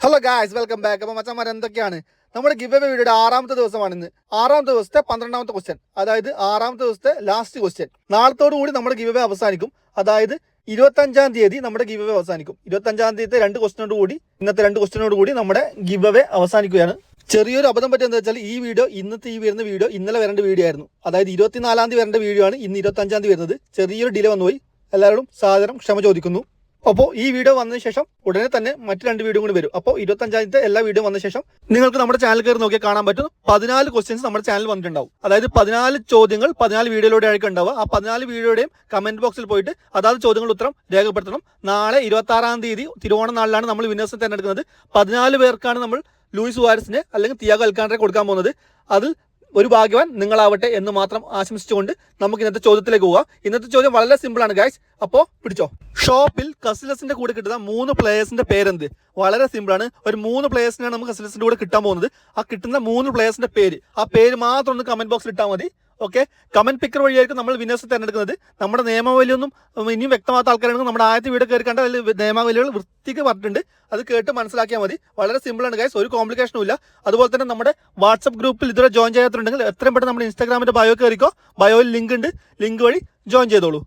Hello guys, welcome back. അപ്പോൾ മച്ചന്മാർ എന്തൊക്കെയാണ് നമ്മുടെ ഗിവ് അവേ വീഡിയോയുടെ 6ാമത്തെ ദിവസമാണ് ഇന്ന്. 6ാമത്തെ ദിവസത്തെ 12ാമത്തെ ക്വസ്റ്റ്യൻ, അതായത് 6ാമത്തെ ദിവസത്തെ ലാസ്റ്റ് ക്വസ്റ്റ്യൻ. നാളത്തോടു കൂടി നമ്മുടെ ഗിവ് അവേ അവസാനിക്കും. അതായത് 25-ാം തീയതി നമ്മുടെ ഗിവ് അവേ അവസാനിക്കും. 25-ാം തീയതി 2 ക്വസ്റ്റ്യനോട് കൂടി, ഇന്നത്തെ 2 ക്വസ്റ്റ്യനോട് കൂടി നമ്മുടെ ഗിവ് അവേ അവസാനിക്കുകയാണ്. ചെറിയൊരു അബദ്ധം പറ്റിയ എന്താ വെച്ചാൽ, ഈ വീഡിയോ ഇന്നത്തെ വരുന്ന വീഡിയോ ഇന്നലെ വരേണ്ട വീഡിയോ ആയിരുന്നു. അതായത് 24-ാം തീയതി വരേണ്ട വീഡിയോ ആണ് ഇന്ന് 25-ാം തീയതി വരുന്നത്. ചെറിയൊരു ഡിലേ വന്നുപോയി. എല്ലാവരോടും സാദരം ക്ഷമ ചോദിക്കുന്നു. അപ്പോൾ ഈ വീഡിയോ വന്നതിന് ശേഷം ഉടനെ തന്നെ മറ്റ് 2 വീഡിയോ കൂടി വരും. അപ്പോൾ 25-ാമത്തെ എല്ലാ വീഡിയോ വന്ന ശേഷം നിങ്ങൾക്ക് നമ്മുടെ ചാനൽ കയറി നോക്കിയാൽ കാണാൻ പറ്റും 14 ക്വസ്റ്റ്യൻസ് നമ്മുടെ ചാനൽ വന്നിട്ടുണ്ടാവും. അതായത് 14 ചോദ്യങ്ങൾ 14 വീഡിയോയിലൂടെ ആയിരിക്കും ഉണ്ടാവുക. ആ 14 വീഡിയോയുടെയും കമന്റ് ബോക്സിൽ പോയിട്ട് അതാത് ചോദ്യങ്ങളുടെ ഉത്തരം രേഖപ്പെടുത്തണം. നാളെ 26-ാം തീയതി തിരുവോണ നാളിലാണ് നമ്മൾ വിന്നേഴ്സിനെ തിരഞ്ഞെടുക്കുന്നത്. 14 പേർക്കാണ് നമ്മൾ ലൂയിസ് സുവാരസിനെ അല്ലെങ്കിൽ തിയാഗോ അൽക്കാണ്ടറെ കൊടുക്കാൻ പോകുന്നത്. അതിൽ ഒരു ഭാഗ്യവാൻ നിങ്ങളാവട്ടെ എന്ന് മാത്രം ആശംസിച്ചുകൊണ്ട് നമുക്ക് ഇന്നത്തെ ചോദ്യത്തിലേക്ക് പോകാം. ഇന്നത്തെ ചോദ്യം വളരെ സിമ്പിൾ ആണ് ഗൈസ്. അപ്പോൾ പിടിച്ചോ. ഷോപ്പിൽ കസിലസിന്റെ കൂടെ കിട്ടുന്ന 3 പ്ലേയേഴ്സിന്റെ പേരെന്ത്? വളരെ സിമ്പിൾ ആണ്. ഒരു 3 പ്ലേയേഴ്സിനാണ് നമുക്ക് കസിലസിന്റെ കൂടെ കിട്ടാൻ പോകുന്നത്. ആ കിട്ടുന്ന 3 പ്ലേയേഴ്സിന്റെ പേര്, ആ പേര് മാത്രം ഒന്ന് കമന്റ് ബോക്സിൽ ഇട്ടാൽ മതി. ഓക്കെ, കമന്റ് പിക്കർ വഴിയായിരിക്കും നമ്മൾ വിന്നേഴ്സ് തിരഞ്ഞെടുക്കുന്നത്. നമ്മുടെ നിയമാവലിയൊന്നും ഇനിയും വ്യക്തമാത്ത ആൾക്കാരാണെങ്കിൽ നമ്മുടെ ആദ്യത്തെ വീഡിയോ കയറി കണ്ട അതിൽ നിയമാവലികൾ വൃത്തിക്ക് പറഞ്ഞിട്ടുണ്ട്. അത് കേട്ട് മനസ്സിലാക്കിയാൽ മതി. വളരെ സിമ്പിൾ ആണ് ഗൈസ്, ഒരു കോംപ്ലിക്കേഷനും ഇല്ല. അതുപോലെ തന്നെ നമ്മുടെ വാട്സ്ആപ്പ് ഗ്രൂപ്പിൽ ഇതുവരെ ജോയിൻ ചെയ്യാത്തുണ്ടെങ്കിൽ എത്രയും പെട്ടെന്ന് നമ്മുടെ ഇൻസ്റ്റാഗ്രാമിന്റെ ബയോ കയറിക്കോ. ബയോയിൽ ലിങ്ക് ഉണ്ട്, ലിങ്ക് വഴി ജോയിൻ ചെയ്തോളൂ.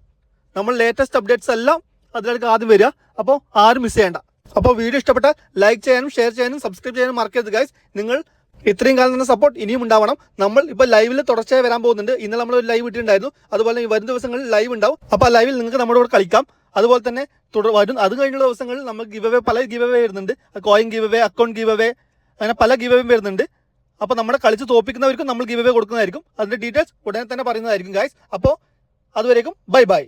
നമ്മൾ ലേറ്റസ്റ്റ് അപ്ഡേറ്റ്സ് എല്ലാം അതിലേക്ക് ആദ്യം വരിക. അപ്പോൾ ആരും മിസ് ചെയ്യേണ്ട. അപ്പോൾ വീഡിയോ ഇഷ്ടപ്പെട്ടാൽ ലൈക്ക് ചെയ്യാനും ഷെയർ ചെയ്യാനും സബ്സ്ക്രൈബ് ചെയ്യാനും മറക്കരുത് ഗൈസ്. നിങ്ങൾ ഇത്രയും കാലം തന്നെ സപ്പോർട്ട് ഇനിയും ഉണ്ടാവണം. നമ്മൾ ഇപ്പോൾ ലൈവിൽ തുടർച്ചയായി വരാൻ പോകുന്നുണ്ട്. ഇന്നലെ നമ്മൾ ഒരു ലൈവ് ഇട്ടിട്ടുണ്ടായിരുന്നു. അതുപോലെ വരും ദിവസങ്ങളിൽ ലൈവ് ഉണ്ടാവും. അപ്പോൾ ആ ലൈവിൽ നിങ്ങൾക്ക് നമ്മുടെ കൂടെ കളിക്കാം. അതുപോലെ തന്നെ അത് കഴിഞ്ഞുള്ള ദിവസങ്ങളിൽ നമുക്ക് ഗിവ് അവേ, പല ഗിവ് അവേ വരുന്നുണ്ട്. Coin give away, account give away, അങ്ങനെ പല ഗിവ് അവേ വരുന്നുണ്ട്. അപ്പോൾ നമ്മുടെ കളിച്ച് തോപ്പിക്കുന്നവർക്കും നമ്മൾ ഗിവ് അവേ കൊടുക്കുന്നതായിരിക്കും. അതിന്റെ ഡീറ്റെയിൽസ് ഉടനെ തന്നെ പറയുന്നതായിരിക്കും ഗൈസ്. അപ്പോൾ അതുവരേക്കും ബൈ ബൈ.